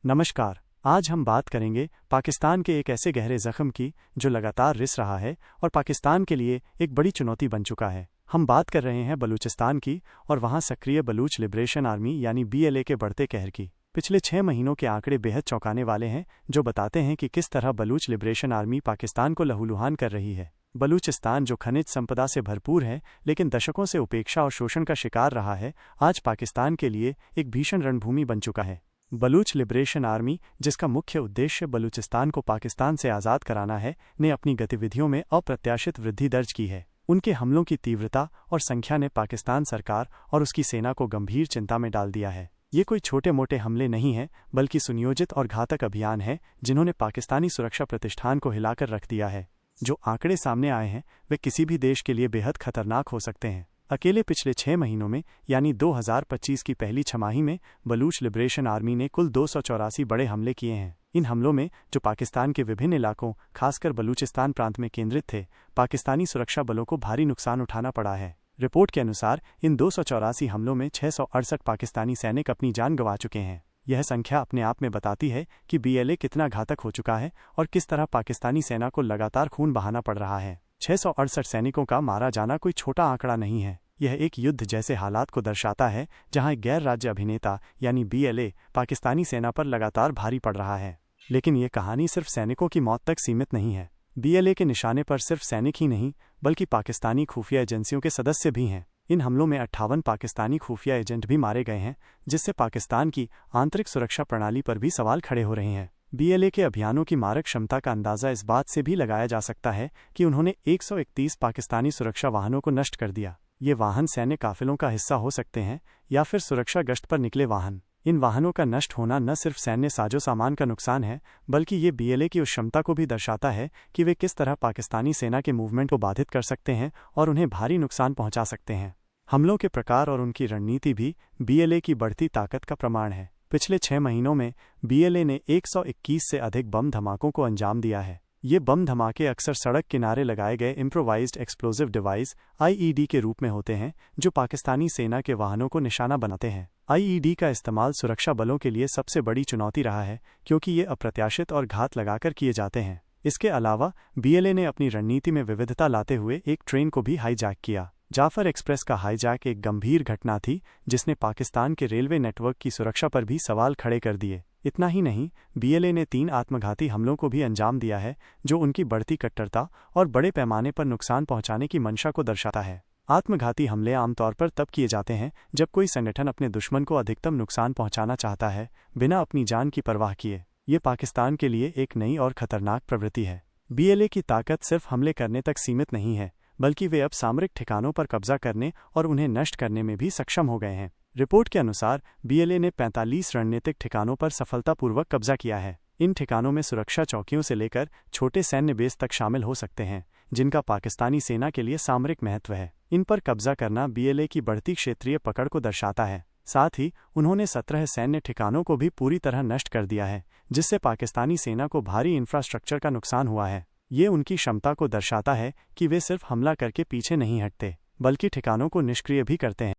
नमस्कार। आज हम बात करेंगे पाकिस्तान के एक ऐसे गहरे जख्म की जो लगातार रिस रहा है और पाकिस्तान के लिए एक बड़ी चुनौती बन चुका है। हम बात कर रहे हैं बलूचिस्तान की और वहां सक्रिय बलूच लिबरेशन आर्मी यानी BLA के बढ़ते कहर की। पिछले 6 महीनों के आंकड़े बेहद चौंकाने वाले हैं, जो बताते हैं कि किस तरह बलूच लिबरेशन आर्मी पाकिस्तान को लहूलुहान कर रही है। बलूचिस्तान, जो खनिज संपदा से भरपूर है लेकिन दशकों से उपेक्षा और शोषण का शिकार रहा है, आज पाकिस्तान के लिए एक भीषण रणभूमि बन चुका है। बलूच लिबरेशन आर्मी, जिसका मुख्य उद्देश्य बलूचिस्तान को पाकिस्तान से आज़ाद कराना है, ने अपनी गतिविधियों में अप्रत्याशित वृद्धि दर्ज की है। उनके हमलों की तीव्रता और संख्या ने पाकिस्तान सरकार और उसकी सेना को गंभीर चिंता में डाल दिया है। ये कोई छोटे मोटे हमले नहीं हैं, बल्कि सुनियोजित और घातक अभियान हैं जिन्होंने पाकिस्तानी सुरक्षा प्रतिष्ठान को हिलाकर रख दिया है। जो आंकड़े सामने आए हैं वे किसी भी देश के लिए बेहद खतरनाक हो सकते हैं। अकेले पिछले 6 महीनों में यानी 2025 की पहली छमाही में बलूच लिबरेशन आर्मी ने कुल 284 बड़े हमले किए हैं। इन हमलों में, जो पाकिस्तान के विभिन्न इलाकों खासकर बलूचिस्तान प्रांत में केंद्रित थे, पाकिस्तानी सुरक्षा बलों को भारी नुकसान उठाना पड़ा है। रिपोर्ट के अनुसार इन 284 हमलों में 668 पाकिस्तानी सैनिक अपनी जान गंवा चुके हैं। यह संख्या अपने आप में बताती है कि BLA कितना घातक हो चुका है और किस तरह पाकिस्तानी सेना को लगातार खून बहाना पड़ रहा है। 668 सैनिकों का मारा जाना कोई छोटा आंकड़ा नहीं है। यह एक युद्ध जैसे हालात को दर्शाता है जहां एक गैर राज्य अभिनेता यानी BLA पाकिस्तानी सेना पर लगातार भारी पड़ रहा है। लेकिन यह कहानी सिर्फ सैनिकों की मौत तक सीमित नहीं है। BLA के निशाने पर सिर्फ सैनिक ही नहीं, बल्कि पाकिस्तानी खुफिया एजेंसियों के सदस्य भी हैं। इन हमलों में 58 पाकिस्तानी खुफिया एजेंट भी मारे गए हैं, जिससे पाकिस्तान की आंतरिक सुरक्षा प्रणाली पर भी सवाल खड़े हो रहे हैं। BLA के अभियानों की मारक क्षमता का अंदाजा इस बात से भी लगाया जा सकता है कि उन्होंने 131 पाकिस्तानी सुरक्षा वाहनों को नष्ट कर दिया। ये वाहन सैन्य काफिलों का हिस्सा हो सकते हैं या फिर सुरक्षा गश्त पर निकले वाहन। इन वाहनों का नष्ट होना न सिर्फ सैन्य साजो सामान का नुकसान है, बल्कि ये BLA की उस क्षमता को भी दर्शाता है कि वे किस तरह पाकिस्तानी सेना के मूवमेंट को बाधित कर सकते हैं और उन्हें भारी नुकसान पहुंचा सकते हैं। हमलों के प्रकार और उनकी रणनीति भी BLA की बढ़ती ताकत का प्रमाण है। पिछले 6 महीनों में BLA ने 121 से अधिक बम धमाकों को अंजाम दिया है। ये बम धमाके अक्सर सड़क किनारे लगाए गए इम्प्रोवाइज्ड एक्सप्लोजिव डिवाइस IED के रूप में होते हैं, जो पाकिस्तानी सेना के वाहनों को निशाना बनाते हैं। IED का इस्तेमाल सुरक्षा बलों के लिए सबसे बड़ी चुनौती रहा है, क्योंकि ये अप्रत्याशित और घात लगाकर किए जाते हैं। इसके अलावा BLA ने अपनी रणनीति में विविधता लाते हुए एक ट्रेन को भी हाईजैक किया। जाफर एक्सप्रेस का हाईजैक एक गंभीर घटना थी, जिसने पाकिस्तान के रेलवे नेटवर्क की सुरक्षा पर भी सवाल खड़े कर दिए। इतना ही नहीं, BLA ने 3 आत्मघाती हमलों को भी अंजाम दिया है, जो उनकी बढ़ती कट्टरता और बड़े पैमाने पर नुकसान पहुंचाने की मंशा को दर्शाता है। आत्मघाती हमले आमतौर पर तब किए जाते हैं जब कोई संगठन अपने दुश्मन को अधिकतम नुकसान पहुंचाना चाहता है, बिना अपनी जान की परवाह किए। ये पाकिस्तान के लिए एक नई और खतरनाक प्रवृत्ति है। BLA की ताकत सिर्फ हमले करने तक सीमित नहीं है, बल्कि वे अब सामरिक ठिकानों पर कब्जा करने और उन्हें नष्ट करने में भी सक्षम हो गए हैं। रिपोर्ट के अनुसार BLA ने 45 रणनीतिक ठिकानों पर सफलतापूर्वक कब्जा किया है। इन ठिकानों में सुरक्षा चौकियों से लेकर छोटे सैन्य बेस तक शामिल हो सकते हैं, जिनका पाकिस्तानी सेना के लिए सामरिक महत्व है। इन पर कब्जा करना BLA की बढ़ती क्षेत्रीय पकड़ को दर्शाता है। साथ ही उन्होंने 17 सैन्य ठिकानों को भी पूरी तरह नष्ट कर दिया है, जिससे पाकिस्तानी सेना को भारी इंफ्रास्ट्रक्चर का नुकसान हुआ है। ये उनकी क्षमता को दर्शाता है कि वे सिर्फ हमला करके पीछे नहीं हटते, बल्कि ठिकानों को निष्क्रिय भी करते हैं।